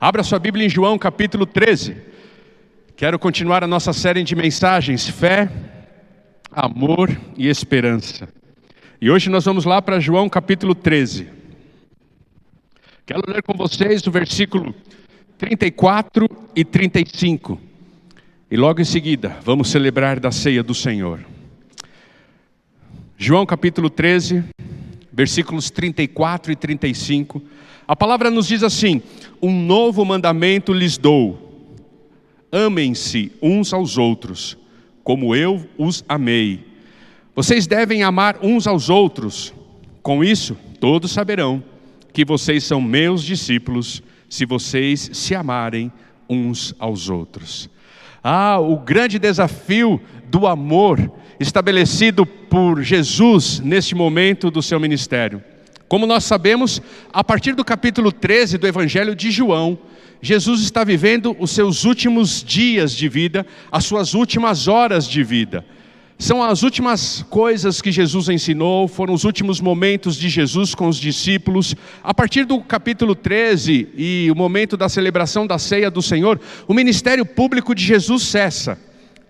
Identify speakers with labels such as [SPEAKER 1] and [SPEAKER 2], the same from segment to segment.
[SPEAKER 1] Abra sua Bíblia em João capítulo 13. Quero continuar a nossa série de mensagens, fé, amor e esperança. E hoje nós vamos lá para João capítulo 13. Quero ler com vocês o versículo 34 e 35. E logo em seguida, vamos celebrar da ceia do Senhor. João capítulo 13, versículos 34 e 35. A palavra nos diz assim: um novo mandamento lhes dou. Amem-se uns aos outros, como eu os amei. Vocês devem amar uns aos outros. Com isso, todos saberão que vocês são meus discípulos, se vocês se amarem uns aos outros. O grande desafio do amor estabelecido por Jesus neste momento do seu ministério. Como nós sabemos, a partir do capítulo 13 do Evangelho de João, Jesus está vivendo os seus últimos dias de vida, as suas últimas horas de vida. São as últimas coisas que Jesus ensinou, foram os últimos momentos de Jesus com os discípulos. A partir do capítulo 13 e o momento da celebração da ceia do Senhor, o ministério público de Jesus cessa.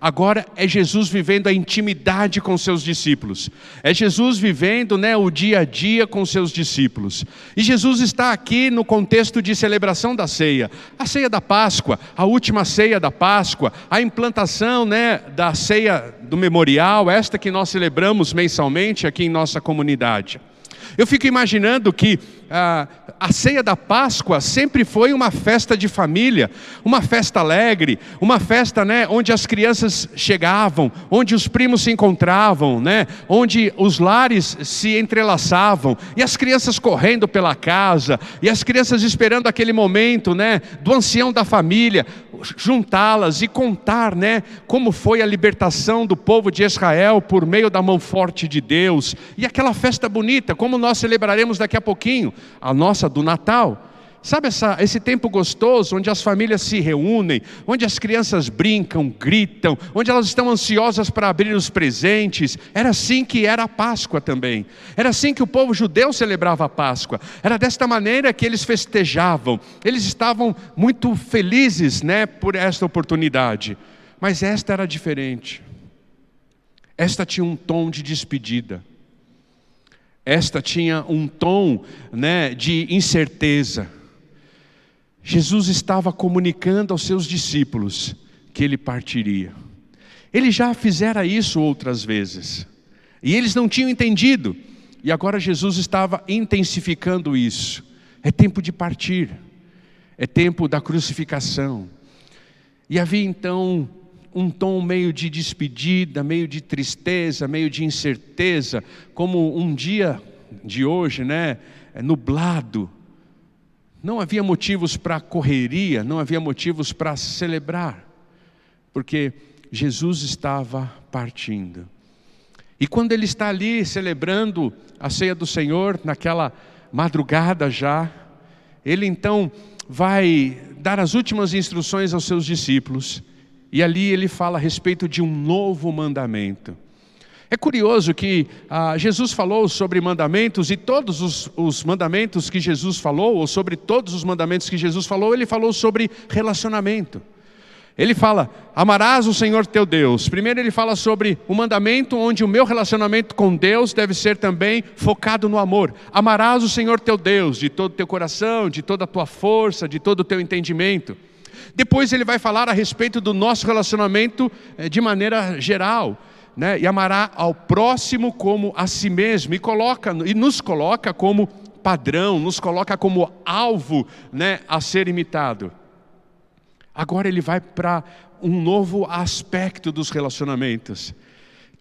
[SPEAKER 1] Agora é Jesus vivendo a intimidade com seus discípulos. É Jesus vivendo, o dia a dia com seus discípulos. E Jesus está aqui no contexto de celebração da ceia. A ceia da Páscoa, a última ceia da Páscoa, a implantação da ceia do memorial, esta que nós celebramos mensalmente aqui em nossa comunidade. Eu fico imaginando que a ceia da Páscoa sempre foi uma festa de família, uma festa alegre, uma festa onde as crianças chegavam, onde os primos se encontravam, onde os lares se entrelaçavam, e as crianças correndo pela casa, e as crianças esperando aquele momento do ancião da família, juntá-las e contar como foi a libertação do povo de Israel por meio da mão forte de Deus, e aquela festa bonita, como nós celebraremos daqui a pouquinho, a nossa do Natal. Sabe esse tempo gostoso, onde as famílias se reúnem, onde as crianças brincam, gritam, onde elas estão ansiosas para abrir os presentes? Era assim que era a Páscoa também. Era assim que o povo judeu celebrava a Páscoa. Era desta maneira que eles festejavam. Eles estavam muito felizes por esta oportunidade. Mas esta era diferente. Esta tinha um tom de despedida. Esta tinha um tom de incerteza. Jesus estava comunicando aos seus discípulos que ele partiria. Ele já fizera isso outras vezes, e eles não tinham entendido, e agora Jesus estava intensificando isso. É tempo de partir, é tempo da crucificação. E havia então um tom meio de despedida, meio de tristeza, meio de incerteza, como um dia de hoje, nublado. Não havia motivos para correria, não havia motivos para celebrar, porque Jesus estava partindo. E quando ele está ali celebrando a ceia do Senhor, naquela madrugada já, ele então vai dar as últimas instruções aos seus discípulos. E ali ele fala a respeito de um novo mandamento. É curioso que Jesus falou sobre mandamentos, e todos os mandamentos que Jesus falou, ou sobre todos os mandamentos que Jesus falou, ele falou sobre relacionamento. Ele fala: amarás o Senhor teu Deus. Primeiro ele fala sobre o mandamento onde o meu relacionamento com Deus deve ser também focado no amor. Amarás o Senhor teu Deus de todo o teu coração, de toda a tua força, de todo o teu entendimento. Depois ele vai falar a respeito do nosso relacionamento de maneira geral, e amará ao próximo como a si mesmo, e nos coloca como padrão, nos coloca como alvo a ser imitado. Agora ele vai para um novo aspecto dos relacionamentos,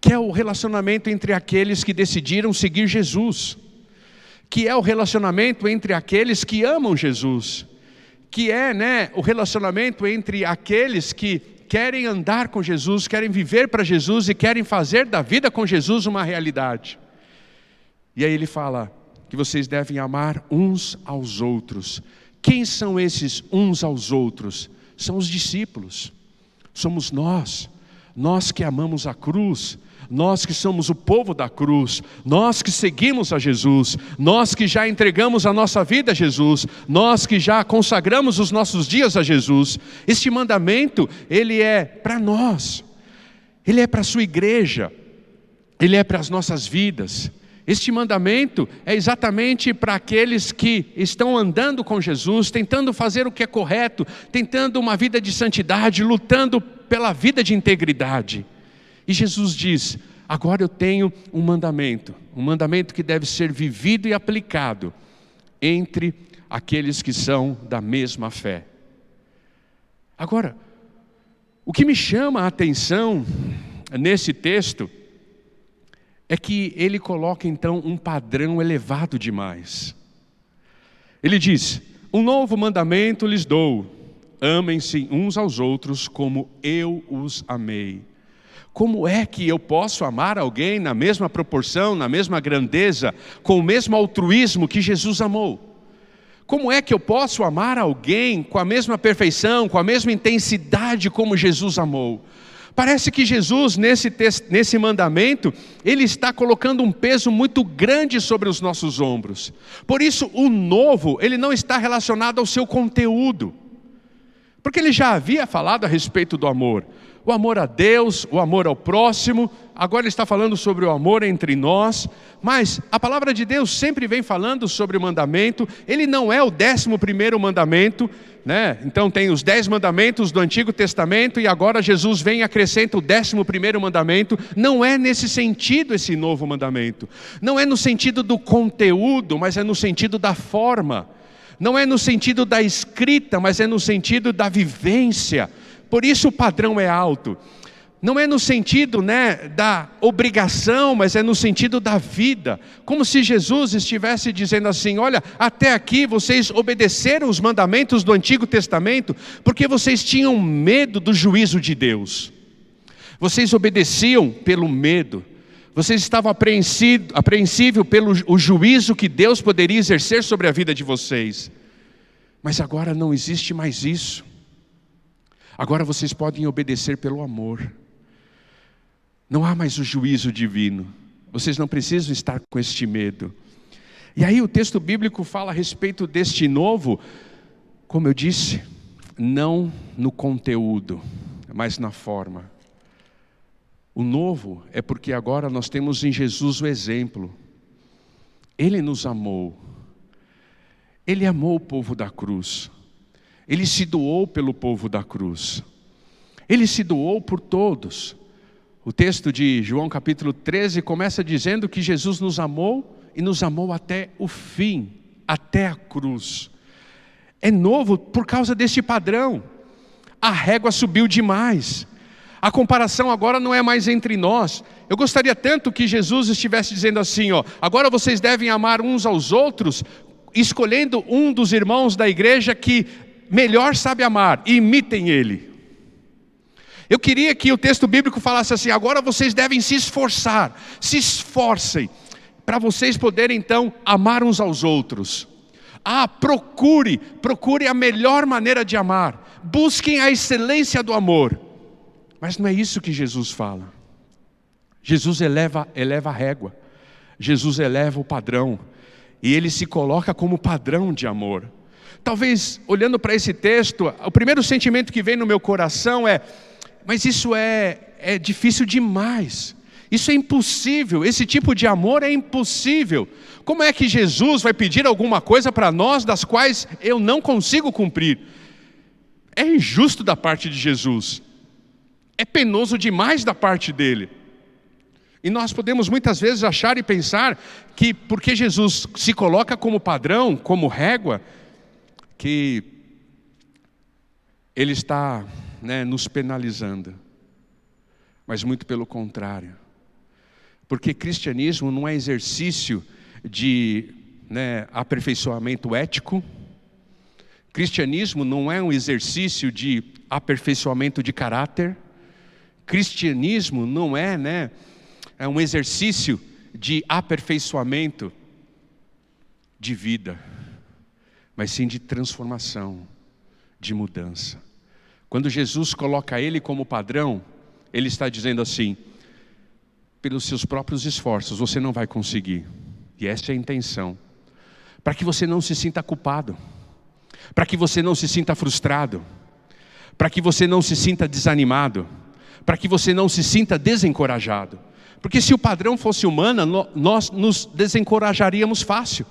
[SPEAKER 1] que é o relacionamento entre aqueles que decidiram seguir Jesus, que é o relacionamento entre aqueles que amam Jesus, que é o relacionamento entre aqueles que querem andar com Jesus, querem viver para Jesus e querem fazer da vida com Jesus uma realidade. E aí ele fala que vocês devem amar uns aos outros. Quem são esses uns aos outros? São os discípulos, somos nós. Nós que amamos a cruz, nós que somos o povo da cruz, nós que seguimos a Jesus, nós que já entregamos a nossa vida a Jesus, nós que já consagramos os nossos dias a Jesus, este mandamento, ele é para nós, ele é para a sua igreja, ele é para as nossas vidas. Este mandamento é exatamente para aqueles que estão andando com Jesus, tentando fazer o que é correto, tentando uma vida de santidade, lutando pela vida de integridade. E Jesus diz: agora eu tenho um mandamento que deve ser vivido e aplicado entre aqueles que são da mesma fé. Agora, o que me chama a atenção nesse texto é que ele coloca então um padrão elevado demais. Ele diz: um novo mandamento lhes dou, amem-se uns aos outros como eu os amei. Como é que eu posso amar alguém na mesma proporção, na mesma grandeza, com o mesmo altruísmo que Jesus amou? Como é que eu posso amar alguém com a mesma perfeição, com a mesma intensidade como Jesus amou? Parece que Jesus, nesse mandamento, ele está colocando um peso muito grande sobre os nossos ombros. Por isso, o novo, ele não está relacionado ao seu conteúdo. Porque ele já havia falado a respeito do amor. O amor a Deus, o amor ao próximo. Agora ele está falando sobre o amor entre nós. Mas a palavra de Deus sempre vem falando sobre o mandamento. Ele não é o 11º mandamento, né? Então tem os 10 mandamentos do Antigo Testamento e agora Jesus vem e acrescenta o 11º mandamento. Não é nesse sentido esse novo mandamento. Não é no sentido do conteúdo, mas é no sentido da forma. Não é no sentido da escrita, mas é no sentido da vivência. Por isso o padrão é alto. Não é no sentido, da obrigação, mas é no sentido da vida. Como se Jesus estivesse dizendo assim: olha, até aqui vocês obedeceram os mandamentos do Antigo Testamento porque vocês tinham medo do juízo de Deus. Vocês obedeciam pelo medo. Vocês estavam apreensivos pelo o juízo que Deus poderia exercer sobre a vida de vocês. Mas agora não existe mais isso. Agora vocês podem obedecer pelo amor. Não há mais o juízo divino. Vocês não precisam estar com este medo. E aí o texto bíblico fala a respeito deste novo, como eu disse, não no conteúdo, mas na forma. O novo é porque agora nós temos em Jesus o exemplo. Ele nos amou. Ele amou o povo da cruz. Ele se doou pelo povo da cruz. Ele se doou por todos. O texto de João capítulo 13 começa dizendo que Jesus nos amou e nos amou até o fim, até a cruz. É novo por causa deste padrão. A régua subiu demais. A comparação agora não é mais entre nós. Eu gostaria tanto que Jesus estivesse dizendo assim, agora vocês devem amar uns aos outros, escolhendo um dos irmãos da igreja que melhor sabe amar, e imitem ele. Eu queria que o texto bíblico falasse assim: agora vocês devem se esforçar, se esforcem, para vocês poderem então amar uns aos outros. Procure a melhor maneira de amar, busquem a excelência do amor. Mas não é isso que Jesus fala. Jesus eleva a régua, Jesus eleva o padrão, e ele se coloca como padrão de amor. Talvez, olhando para esse texto, o primeiro sentimento que vem no meu coração é: mas isso é difícil demais, isso é impossível, esse tipo de amor é impossível. Como é que Jesus vai pedir alguma coisa para nós das quais eu não consigo cumprir? É injusto da parte de Jesus, é penoso demais da parte dele. E nós podemos muitas vezes achar e pensar que porque Jesus se coloca como padrão, como régua, que ele está nos penalizando. Mas muito pelo contrário. Porque cristianismo não é exercício de aperfeiçoamento ético. Cristianismo não é um exercício de aperfeiçoamento de caráter. Cristianismo não é um exercício de aperfeiçoamento de vida, mas sim de transformação, de mudança. Quando Jesus coloca ele como padrão, Ele está dizendo assim: pelos seus próprios esforços você não vai conseguir. E essa é a intenção. Para que você não se sinta culpado, para que você não se sinta frustrado, para que você não se sinta desanimado, para que você não se sinta desencorajado. Porque se o padrão fosse humano, nós nos desencorajaríamos fácil.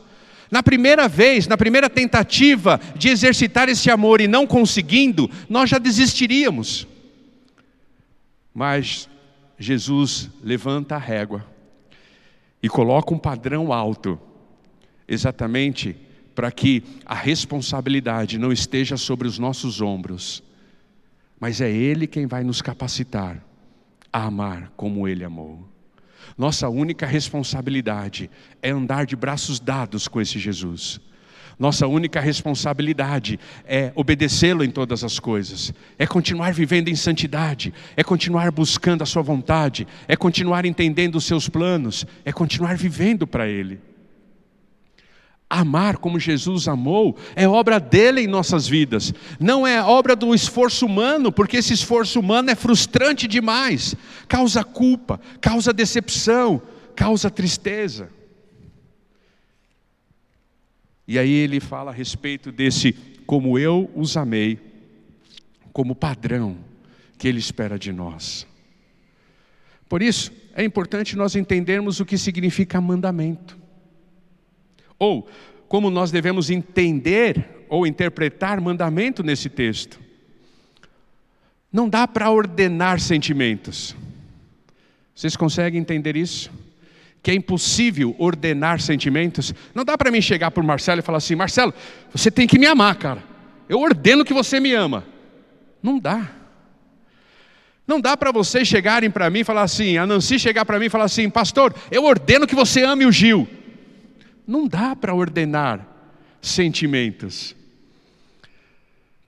[SPEAKER 1] Na primeira vez, na primeira tentativa de exercitar esse amor e não conseguindo, nós já desistiríamos. Mas Jesus levanta a régua e coloca um padrão alto, exatamente para que a responsabilidade não esteja sobre os nossos ombros, mas é Ele quem vai nos capacitar a amar como Ele amou. Nossa única responsabilidade é andar de braços dados com esse Jesus. Nossa única responsabilidade é obedecê-lo em todas as coisas, é continuar vivendo em santidade, é continuar buscando a sua vontade, é continuar entendendo os seus planos, é continuar vivendo para Ele. Amar como Jesus amou é obra dele em nossas vidas, não é obra do esforço humano, porque esse esforço humano é frustrante demais, causa culpa, causa decepção, causa tristeza. E aí ele fala a respeito desse como eu os amei, como padrão que ele espera de nós. Por isso, é importante nós entendermos o que significa mandamento. Ou como nós devemos entender ou interpretar mandamento nesse texto. Não dá para ordenar sentimentos. Vocês conseguem entender isso? Que é impossível ordenar sentimentos. Não dá para mim chegar para o Marcelo e falar assim: Marcelo, você tem que me amar, cara. Eu ordeno que você me ama. Não dá. Não dá para vocês chegarem para mim e falar assim, a Nancy chegar para mim e falar assim: pastor, eu ordeno que você ame o Gil. Não dá para ordenar sentimentos.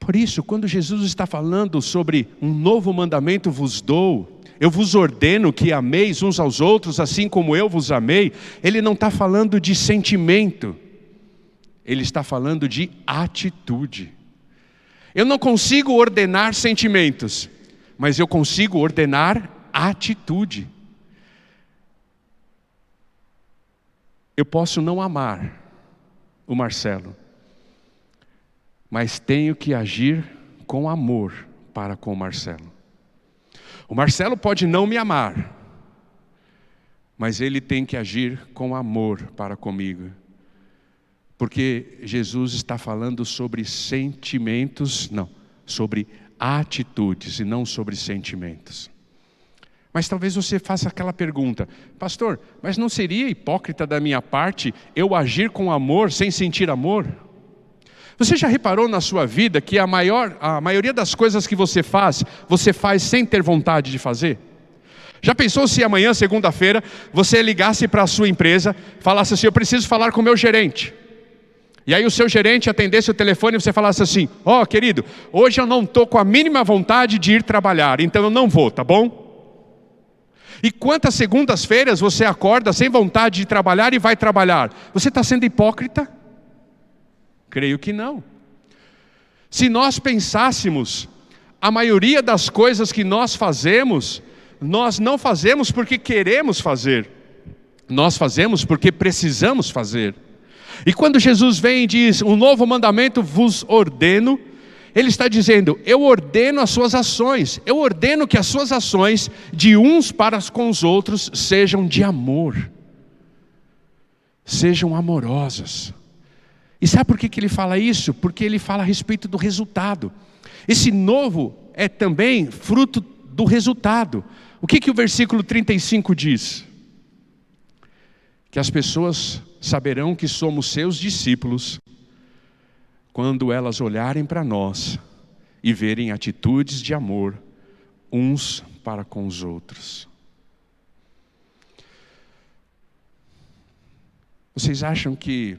[SPEAKER 1] Por isso, quando Jesus está falando sobre um novo mandamento vos dou, eu vos ordeno que ameis uns aos outros assim como eu vos amei, ele não está falando de sentimento, ele está falando de atitude. Eu não consigo ordenar sentimentos, mas eu consigo ordenar atitude. Eu posso não amar o Marcelo, mas tenho que agir com amor para com o Marcelo. O Marcelo pode não me amar, mas ele tem que agir com amor para comigo. Porque Jesus está falando sobre sentimentos, não, sobre atitudes e não sobre sentimentos. Mas talvez você faça aquela pergunta: pastor, mas não seria hipócrita da minha parte eu agir com amor sem sentir amor? Você já reparou na sua vida que a maioria das coisas que você faz sem ter vontade de fazer? Já pensou se amanhã, segunda-feira, você ligasse para a sua empresa, falasse assim: eu preciso falar com o meu gerente. E aí o seu gerente atendesse o telefone e você falasse assim: ó, querido, hoje eu não estou com a mínima vontade de ir trabalhar, então eu não vou, tá bom? E quantas segundas-feiras você acorda sem vontade de trabalhar e vai trabalhar? Você está sendo hipócrita? Creio que não. Se nós pensássemos, a maioria das coisas que nós fazemos, nós não fazemos porque queremos fazer. Nós fazemos porque precisamos fazer. E quando Jesus vem e diz: um novo mandamento vos ordeno, Ele está dizendo: eu ordeno as suas ações, eu ordeno que as suas ações de uns para com os outros sejam de amor, sejam amorosas. E sabe por que ele fala isso? Porque ele fala a respeito do resultado. Esse novo é também fruto do resultado. O que o versículo 35 diz? Que as pessoas saberão que somos seus discípulos quando elas olharem para nós e verem atitudes de amor uns para com os outros. Vocês acham que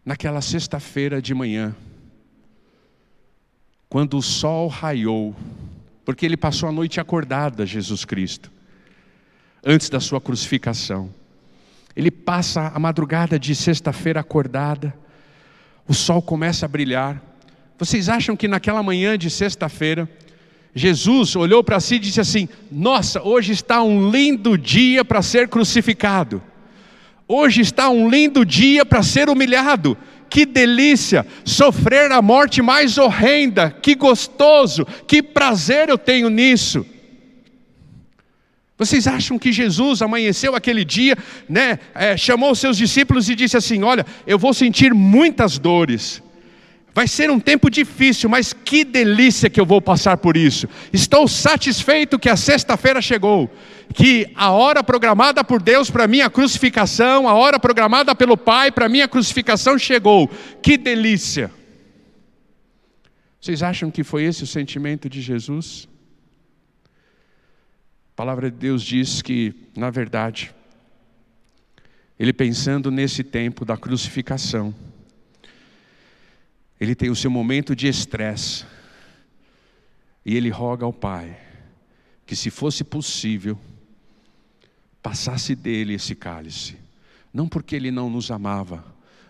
[SPEAKER 1] naquela sexta-feira de manhã, quando o sol raiou, porque ele passou a noite acordada, Jesus Cristo, antes da sua crucificação, ele passa a madrugada de sexta-feira acordada, o sol começa a brilhar. Vocês acham que naquela manhã de sexta-feira, Jesus olhou para si e disse assim: nossa, hoje está um lindo dia para ser crucificado. Hoje está um lindo dia para ser humilhado. Que delícia, sofrer a morte mais horrenda, que gostoso, que prazer eu tenho nisso. Vocês acham que Jesus amanheceu aquele dia, né, chamou os seus discípulos e disse assim: olha, eu vou sentir muitas dores. Vai ser um tempo difícil, mas que delícia que eu vou passar por isso. Estou satisfeito que a sexta-feira chegou, que a hora programada por Deus para minha crucificação, a hora programada pelo Pai para minha crucificação chegou. Que delícia! Vocês acham que foi esse o sentimento de Jesus? A palavra de Deus diz que, na verdade, ele pensando nesse tempo da crucificação, ele tem o seu momento de estresse, e ele roga ao Pai, que se fosse possível, passasse dele esse cálice. Não porque ele não nos amava,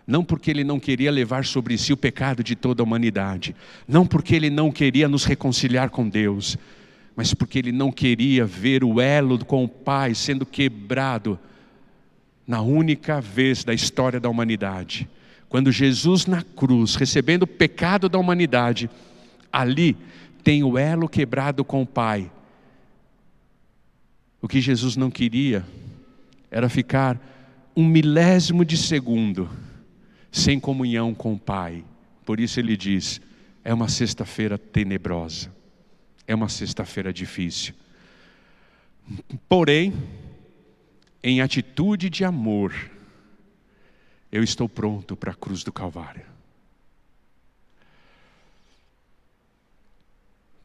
[SPEAKER 1] não porque ele não queria levar sobre si o pecado de toda a humanidade, não porque ele não queria nos reconciliar com Deus, mas porque ele não queria ver o elo com o Pai sendo quebrado na única vez da história da humanidade. Quando Jesus na cruz, recebendo o pecado da humanidade, ali tem o elo quebrado com o Pai. O que Jesus não queria era ficar 1/1000 de segundo sem comunhão com o Pai. Por isso ele diz: é uma sexta-feira tenebrosa, é uma sexta-feira difícil. Porém, em atitude de amor, eu estou pronto para a cruz do Calvário.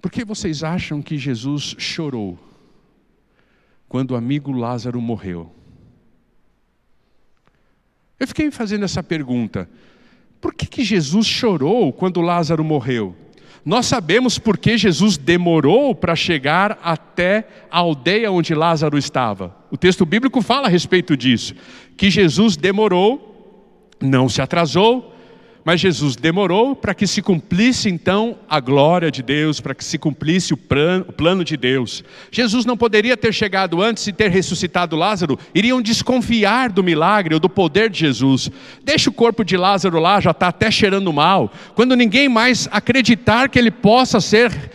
[SPEAKER 1] Por que vocês acham que Jesus chorou quando o amigo Lázaro morreu? Eu fiquei fazendo essa pergunta. Por que Jesus chorou quando Lázaro morreu? Nós sabemos por que Jesus demorou para chegar até a aldeia onde Lázaro estava. O texto bíblico fala a respeito disso. Que Jesus demorou, não se atrasou, mas Jesus demorou para que se cumprisse então a glória de Deus, para que se cumprisse o plano de Deus. Jesus não poderia ter chegado antes e ter ressuscitado Lázaro. Iriam desconfiar do milagre ou do poder de Jesus. Deixa o corpo de Lázaro lá, já está até cheirando mal. Quando ninguém mais acreditar que ele possa ser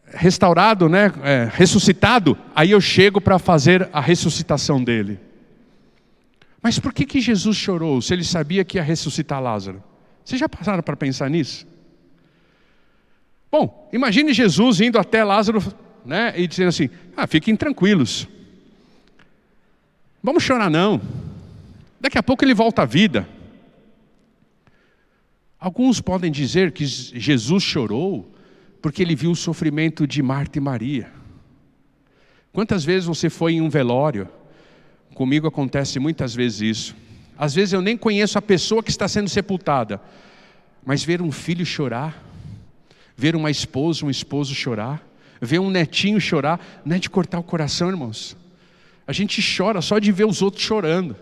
[SPEAKER 1] restaurado, né, ressuscitado, aí eu chego para fazer a ressuscitação dele. Mas por que Jesus chorou se ele sabia que ia ressuscitar Lázaro? Vocês já passaram para pensar nisso? Bom, imagine Jesus indo até Lázaro, né, e dizendo assim: fiquem tranquilos. Vamos chorar não. Daqui a pouco ele volta à vida. Alguns podem dizer que Jesus chorou porque ele viu o sofrimento de Marta e Maria. Quantas vezes você foi em um velório? Comigo acontece muitas vezes isso. Às vezes eu nem conheço a pessoa que está sendo sepultada, mas ver um filho chorar, ver uma esposa, um esposo chorar, ver um netinho chorar, não é de cortar o coração, irmãos. A gente chora só de ver os outros chorando.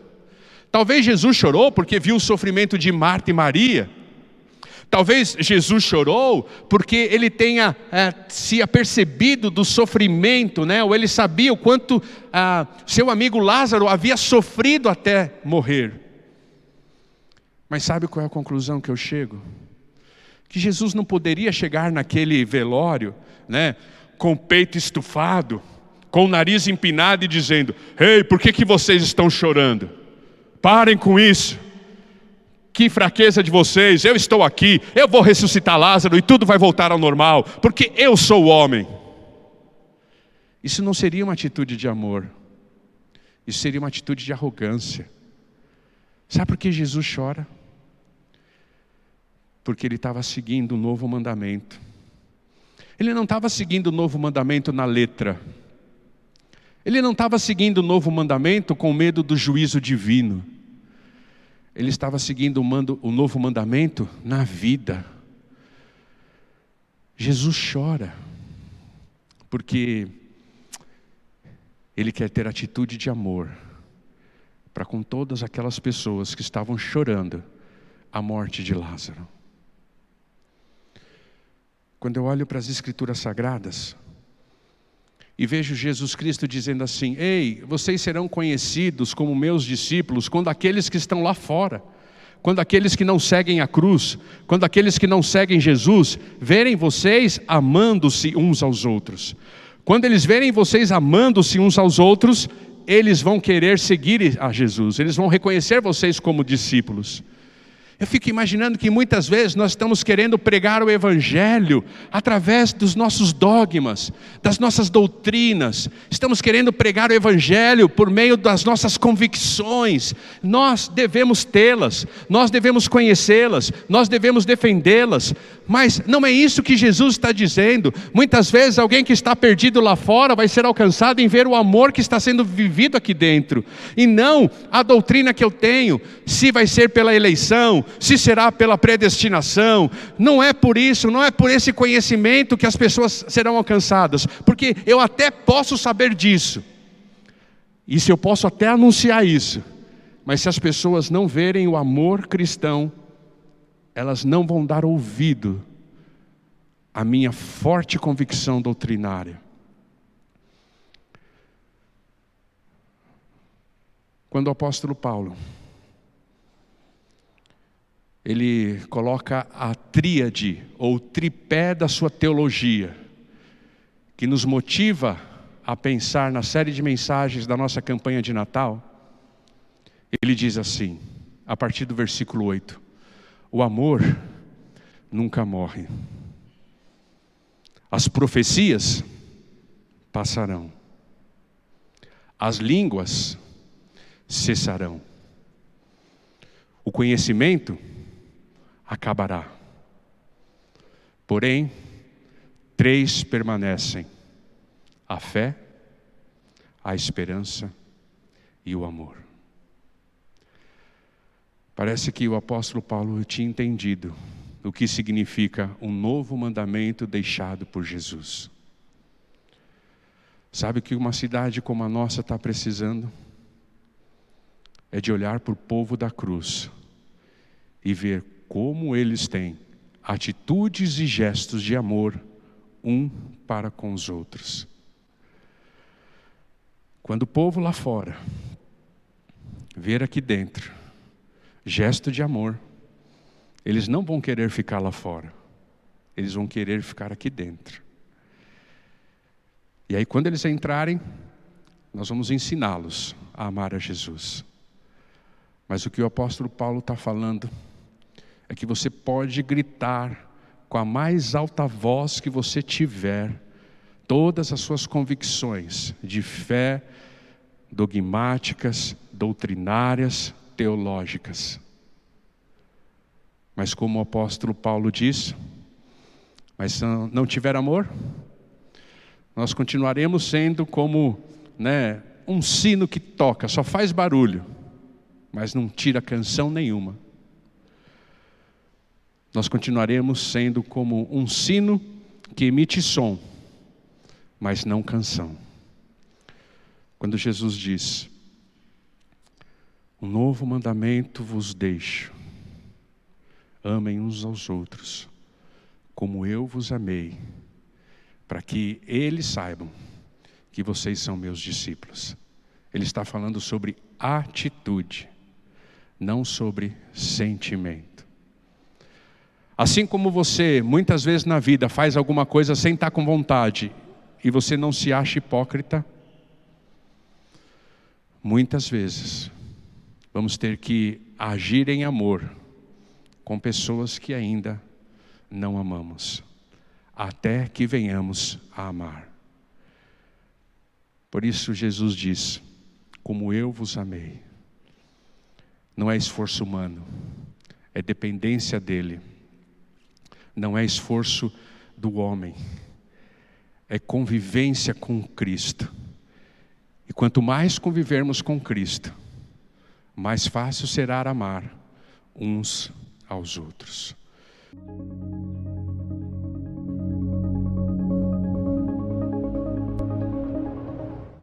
[SPEAKER 1] Talvez Jesus chorou porque viu o sofrimento de Marta e Maria. Talvez Jesus chorou porque ele tenha se apercebido do sofrimento, né? Ou ele sabia o quanto seu amigo Lázaro havia sofrido até morrer. Mas sabe qual é a conclusão que eu chego? Que Jesus não poderia chegar naquele velório, né, com o peito estufado, com o nariz empinado e dizendo: ei, por que vocês estão chorando? Parem com isso. Que fraqueza de vocês, eu estou aqui, eu vou ressuscitar Lázaro e tudo vai voltar ao normal, porque eu sou o homem. Isso não seria uma atitude de amor, isso seria uma atitude de arrogância. Sabe por que Jesus chora? Porque ele estava seguindo um novo mandamento. Ele não estava seguindo o novo mandamento na letra. Ele não estava seguindo o novo mandamento com medo do juízo divino. Ele estava seguindo o novo mandamento na vida. Jesus chora, porque ele quer ter atitude de amor para com todas aquelas pessoas que estavam chorando a morte de Lázaro. quando eu olho para as Escrituras Sagradas e vejo Jesus Cristo dizendo assim: ei, vocês serão conhecidos como meus discípulos quando aqueles que estão lá fora, quando aqueles que não seguem a cruz, quando aqueles que não seguem Jesus, verem vocês amando-se uns aos outros. Quando eles verem vocês amando-se uns aos outros, eles vão querer seguir a Jesus, eles vão reconhecer vocês como discípulos. Eu fico imaginando que muitas vezes nós estamos querendo pregar o Evangelho através dos nossos dogmas, das nossas doutrinas. Estamos querendo pregar o Evangelho por meio das nossas convicções. Nós devemos tê-las, nós devemos conhecê-las, nós devemos defendê-las. Mas não é isso que Jesus está dizendo. Muitas vezes alguém que está perdido lá fora vai ser alcançado em ver o amor que está sendo vivido aqui dentro. E não a doutrina que eu tenho, se vai ser pela eleição, se será pela predestinação. Não é por isso, não é por esse conhecimento que as pessoas serão alcançadas. Porque eu até posso saber disso. Isso eu posso até anunciar isso. Mas se as pessoas não verem o amor cristão, elas não vão dar ouvido à minha forte convicção doutrinária. Quando o apóstolo Paulo, ele coloca a tríade, ou tripé da sua teologia, que nos motiva a pensar na série de mensagens da nossa campanha de Natal. Ele diz assim, a partir do versículo 8, o amor nunca morre. As profecias passarão. As línguas cessarão. O conhecimento acabará. Porém, 3 permanecem: a fé, a esperança e o amor. Parece que o apóstolo Paulo tinha entendido o que significa um novo mandamento deixado por Jesus. Sabe o que uma cidade como a nossa está precisando? É de olhar para o povo da cruz e ver como eles têm atitudes e gestos de amor um para com os outros. Quando o povo lá fora ver aqui dentro gesto de amor, eles não vão querer ficar lá fora, eles vão querer ficar aqui dentro. E aí quando eles entrarem, nós vamos ensiná-los a amar a Jesus. Mas o que o apóstolo Paulo está falando é que você pode gritar com a mais alta voz que você tiver todas as suas convicções de fé, dogmáticas, doutrinárias, teológicas. Mas como o apóstolo Paulo diz, mas se não tiver amor, nós continuaremos sendo como, um sino que toca, só faz barulho, mas não tira canção nenhuma. Nós continuaremos sendo como um sino que emite som, mas não canção. Quando Jesus diz, um novo mandamento vos deixo, amem uns aos outros, como eu vos amei, para que eles saibam que vocês são meus discípulos. Ele está falando sobre atitude, não sobre sentimento. Assim como você, muitas vezes na vida, faz alguma coisa sem estar com vontade, e você não se acha hipócrita, muitas vezes vamos ter que agir em amor com pessoas que ainda não amamos, até que venhamos a amar. Por isso Jesus diz, como eu vos amei. Não é esforço humano, é dependência dele. Não é esforço do homem, é convivência com Cristo. E quanto mais convivermos com Cristo, mais fácil será amar uns aos outros.